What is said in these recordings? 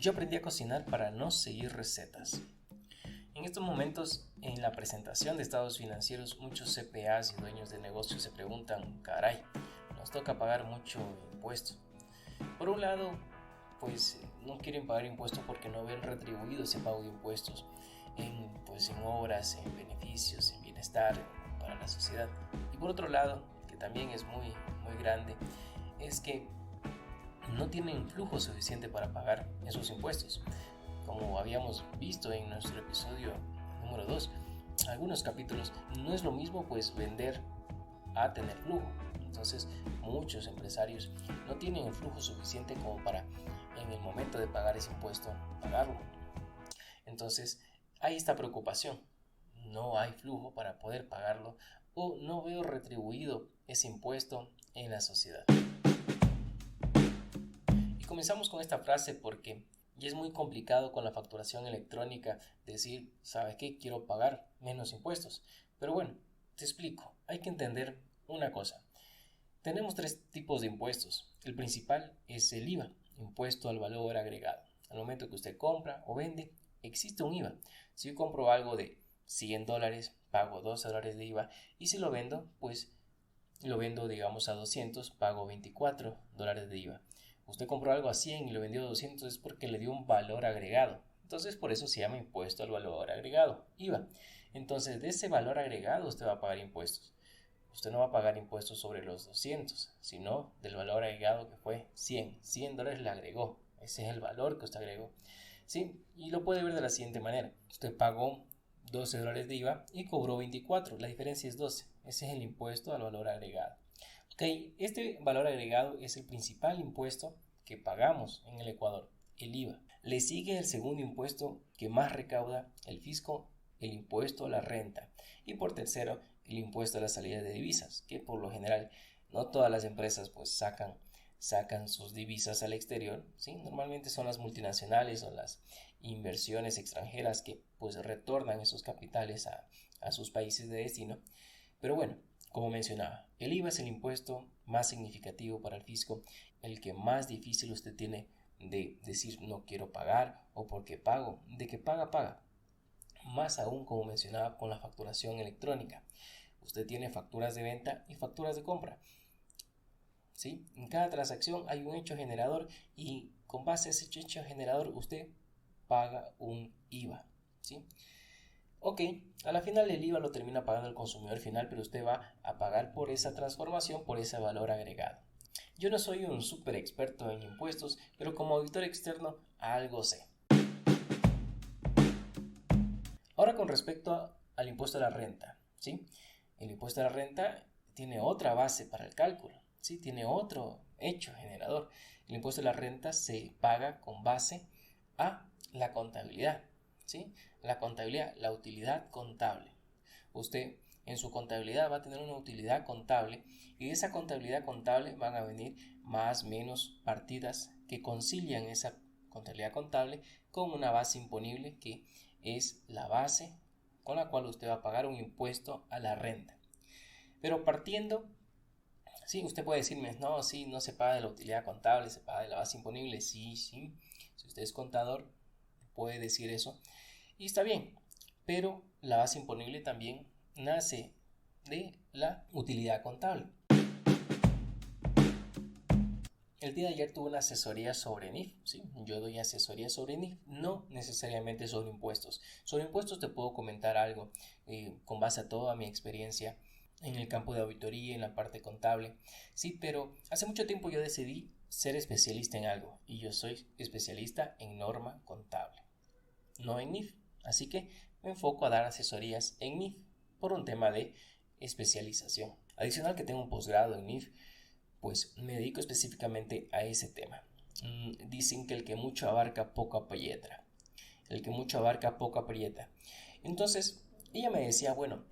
Yo aprendí a cocinar para no seguir recetas. En estos momentos, en la presentación de estados financieros, muchos CPAs y dueños de negocios se preguntan, caray, nos toca pagar mucho impuesto. Por un lado, pues no quieren pagar impuestos porque no ven retribuido ese pago de impuestos en obras, en beneficios, en bienestar para la sociedad. Y por otro lado, que también es muy grande, es que no tienen flujo suficiente para pagar esos impuestos. Como habíamos visto en nuestro episodio número 2, algunos capítulos, no es lo mismo pues vender a tener flujo. Entonces muchos empresarios no tienen el flujo suficiente como para en el momento de pagar ese impuesto pagarlo. Entonces hay esta preocupación, no hay flujo para poder pagarlo o no veo retribuido ese impuesto en la sociedad. Y comenzamos con esta frase porque ya es muy complicado con la facturación electrónica decir, ¿sabes qué? Quiero pagar menos impuestos. Pero bueno, te explico. Hay que entender una cosa. Tenemos tres tipos de impuestos. El principal es el IVA, impuesto al valor agregado. Al momento que usted compra o vende, existe un IVA. Si yo compro algo de $100, pago $12 de IVA. Y si lo vendo, pues lo vendo digamos a 200, pago $24 de IVA. Usted compró algo a 100 y lo vendió a 200 es porque le dio un valor agregado. Entonces por eso se llama impuesto al valor agregado, IVA. Entonces de ese valor agregado usted va a pagar impuestos. Usted no va a pagar impuestos sobre los 200, sino del valor agregado que fue 100. $100 le agregó. Ese es el valor que usted agregó. ¿Sí? Y lo puede ver de la siguiente manera. Usted pagó $12 de IVA y cobró 24. La diferencia es 12. Ese es el impuesto al valor agregado. Ok, este valor agregado es el principal impuesto que pagamos en el Ecuador, el IVA. Le sigue el segundo impuesto que más recauda el fisco, el impuesto a la renta. Y por tercero, el impuesto a la salida de divisas, que por lo general no todas las empresas pues sacan sus divisas al exterior, ¿sí? Normalmente son las multinacionales o las inversiones extranjeras que pues retornan esos capitales a sus países de destino. Pero bueno, como mencionaba, el IVA es el impuesto más significativo para el fisco, el que más difícil usted tiene de decir no quiero pagar o porque pago, de que paga. Más aún, como mencionaba, con la facturación electrónica. Usted tiene facturas de venta y facturas de compra. ¿Sí? En cada transacción hay un hecho generador y con base a ese hecho generador usted paga un IVA. ¿Sí? Ok, a la final el IVA lo termina pagando el consumidor final, pero usted va a pagar por esa transformación, por ese valor agregado. Yo no soy un súper experto en impuestos, pero como auditor externo algo sé. Ahora con respecto al impuesto a la renta, ¿sí? El impuesto a la renta tiene otra base para el cálculo, ¿sí? Tiene otro hecho generador. El impuesto a la renta se paga con base a la contabilidad. ¿Sí? La contabilidad, la utilidad contable. Usted en su contabilidad va a tener una utilidad contable y de esa contabilidad contable van a venir más o menos partidas que concilian esa contabilidad contable con una base imponible que es la base con la cual usted va a pagar un impuesto a la renta. Pero partiendo, sí, usted puede decirme, no, sí, no se paga de la utilidad contable, se paga de la base imponible. Sí, si usted es contador puede decir eso y está bien, pero la base imponible también nace de la utilidad contable. El día de ayer tuve una asesoría sobre NIF, ¿sí? Yo doy asesoría sobre NIF, no necesariamente sobre impuestos. Sobre impuestos te puedo comentar algo con base a toda mi experiencia en el campo de auditoría, en la parte contable, sí, pero hace mucho tiempo yo decidí ser especialista en algo y yo soy especialista en norma contable, no en NIF. Así que me enfoco a dar asesorías en NIF por un tema de especialización. Adicional que tengo un posgrado en NIF, pues me dedico específicamente a ese tema. Dicen que el que mucho abarca poco aprieta. El que mucho abarca poco aprieta. Entonces ella me decía, bueno,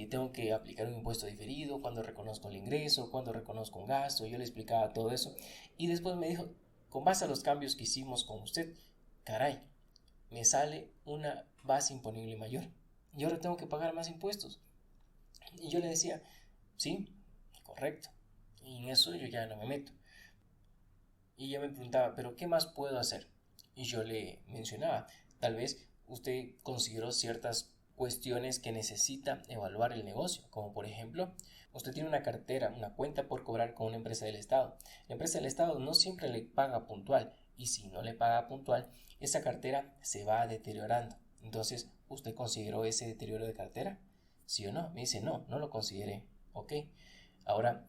tengo que aplicar un impuesto diferido, cuando reconozco el ingreso, cuando reconozco un gasto. Yo le explicaba todo eso y después me dijo, con base a los cambios que hicimos con usted, caray, me sale una base imponible mayor y ahora tengo que pagar más impuestos. Y yo le decía, sí, correcto, y en eso yo ya no me meto. Y ella me preguntaba, ¿pero qué más puedo hacer? Y yo le mencionaba, tal vez usted consideró ciertas cuestiones que necesita evaluar el negocio, como por ejemplo, usted tiene una cartera, una cuenta por cobrar con una empresa del Estado. La empresa del Estado no siempre le paga puntual, y si no le paga puntual, esa cartera se va deteriorando. Entonces, ¿usted consideró ese deterioro de cartera? ¿Sí o no? Me dice, no, no lo consideré. Ok. Ahora,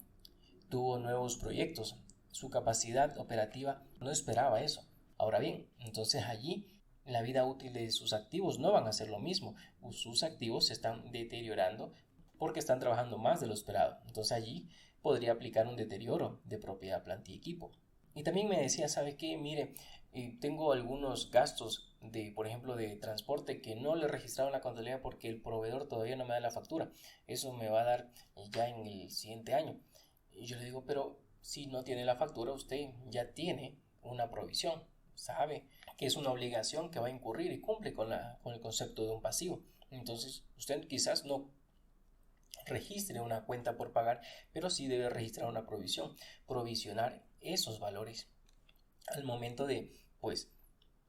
tuvo nuevos proyectos. Su capacidad operativa no esperaba eso. Ahora bien, entonces allí la vida útil de sus activos no van a ser lo mismo. Sus activos se están deteriorando porque están trabajando más de lo esperado. Entonces allí podría aplicar un deterioro de propiedad, planta y equipo. Y también me decía, ¿sabe qué? Mire, tengo algunos gastos de, por ejemplo, de transporte que no le he registrado en la contabilidad porque el proveedor todavía no me da la factura. Eso me va a dar ya en el siguiente año. Y yo le digo, pero si no tiene la factura, usted ya tiene una provisión, sabe que es una obligación que va a incurrir y cumple con el concepto de un pasivo. Entonces, usted quizás no registre una cuenta por pagar, pero sí debe registrar una provisión, provisionar esos valores. Al momento de, pues,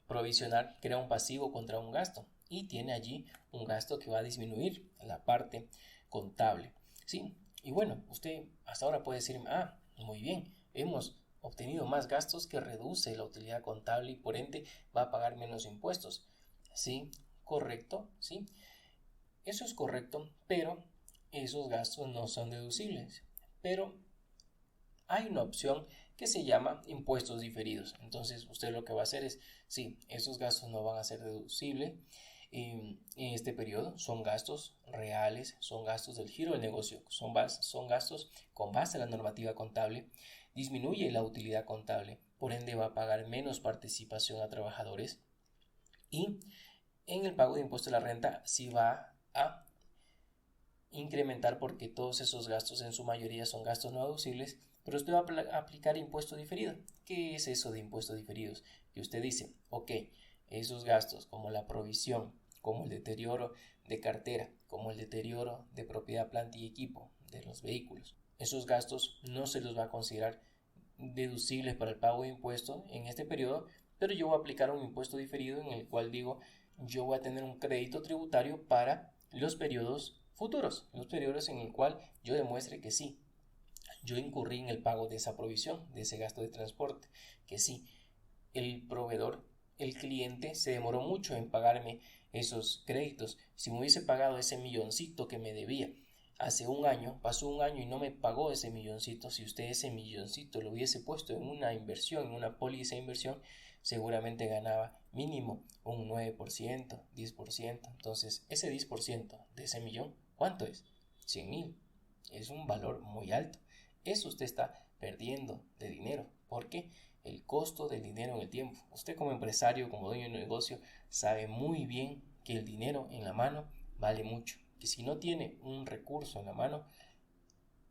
provisionar, crea un pasivo contra un gasto y tiene allí un gasto que va a disminuir la parte contable, ¿sí? Y bueno, usted hasta ahora puede decir, muy bien, hemos obtenido más gastos que reduce la utilidad contable y por ende va a pagar menos impuestos. Sí, correcto, sí. Eso es correcto, pero esos gastos no son deducibles. Pero hay una opción que se llama impuestos diferidos. Entonces usted lo que va a hacer es, sí, esos gastos no van a ser deducibles en este periodo, son gastos reales, son gastos del giro del negocio, son gastos con base a la normativa contable, disminuye la utilidad contable, por ende va a pagar menos participación a trabajadores y en el pago de impuesto a la renta sí va a incrementar porque todos esos gastos en su mayoría son gastos no deducibles, pero usted va a aplicar impuesto diferido. ¿Qué es eso de impuestos diferidos? Que usted dice, ok, esos gastos como la provisión, como el deterioro de cartera, como el deterioro de propiedad, planta y equipo de los vehículos, esos gastos no se los va a considerar deducibles para el pago de impuestos en este periodo, pero yo voy a aplicar un impuesto diferido en el cual digo, yo voy a tener un crédito tributario para los periodos futuros, los periodos en el cual yo demuestre que sí, yo incurrí en el pago de esa provisión, de ese gasto de transporte, que sí, el proveedor, el cliente se demoró mucho en pagarme esos créditos. Si me hubiese pagado ese milloncito que me debía hace un año, pasó un año y no me pagó ese milloncito, si usted ese milloncito lo hubiese puesto en una inversión, en una póliza de inversión, seguramente ganaba mínimo un 9%, 10%. Entonces, ese 10% de ese millón, ¿cuánto es? 100,000. Es un valor muy alto. Eso usted está perdiendo de dinero. ¿Por qué? El costo del dinero en el tiempo. Usted como empresario, como dueño de negocio, sabe muy bien que el dinero en la mano vale mucho. Que si no tiene un recurso en la mano,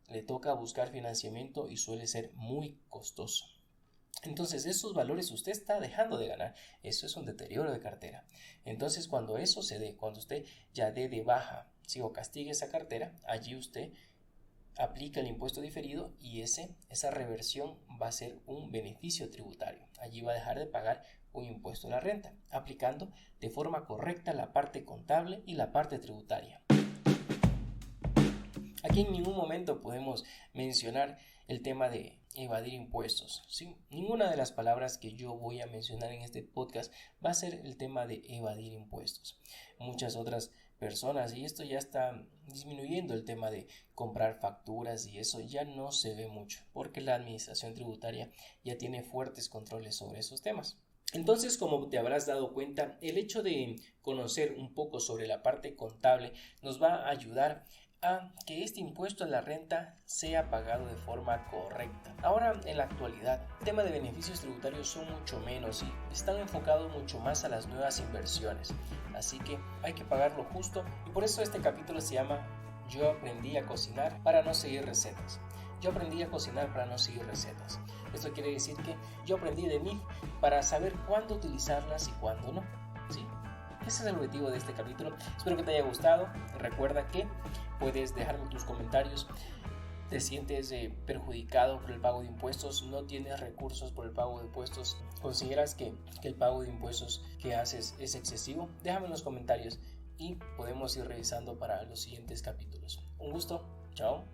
le toca buscar financiamiento y suele ser muy costoso. Entonces esos valores usted está dejando de ganar. Eso es un deterioro de cartera. Entonces cuando eso se dé, cuando usted ya dé de baja, si o castigue esa cartera, allí usted aplica el impuesto diferido y esa reversión va a ser un beneficio tributario. Allí va a dejar de pagar un impuesto a la renta, aplicando de forma correcta la parte contable y la parte tributaria. Aquí en ningún momento podemos mencionar el tema de evadir impuestos, ¿sí? Ninguna de las palabras que yo voy a mencionar en este podcast va a ser el tema de evadir impuestos. Muchas otras personas, y esto ya está disminuyendo el tema de comprar facturas y eso ya no se ve mucho porque la administración tributaria ya tiene fuertes controles sobre esos temas. Entonces, como te habrás dado cuenta, el hecho de conocer un poco sobre la parte contable nos va a ayudar a que este impuesto a la renta sea pagado de forma correcta. Ahora, en la actualidad, el tema de beneficios tributarios son mucho menos y están enfocados mucho más a las nuevas inversiones. Así que hay que pagar lo justo y por eso este capítulo se llama Yo aprendí a cocinar para no seguir recetas. Yo aprendí a cocinar para no seguir recetas. Esto quiere decir que yo aprendí de mí para saber cuándo utilizarlas y cuándo no. ¿Sí? Ese es el objetivo de este capítulo. Espero que te haya gustado. Recuerda que puedes dejarme tus comentarios te sientes perjudicado por el pago de impuestos, no tienes recursos por el pago de impuestos, consideras que el pago de impuestos que haces es excesivo, déjame en los comentarios y podemos ir revisando para los siguientes capítulos. Un gusto, chao.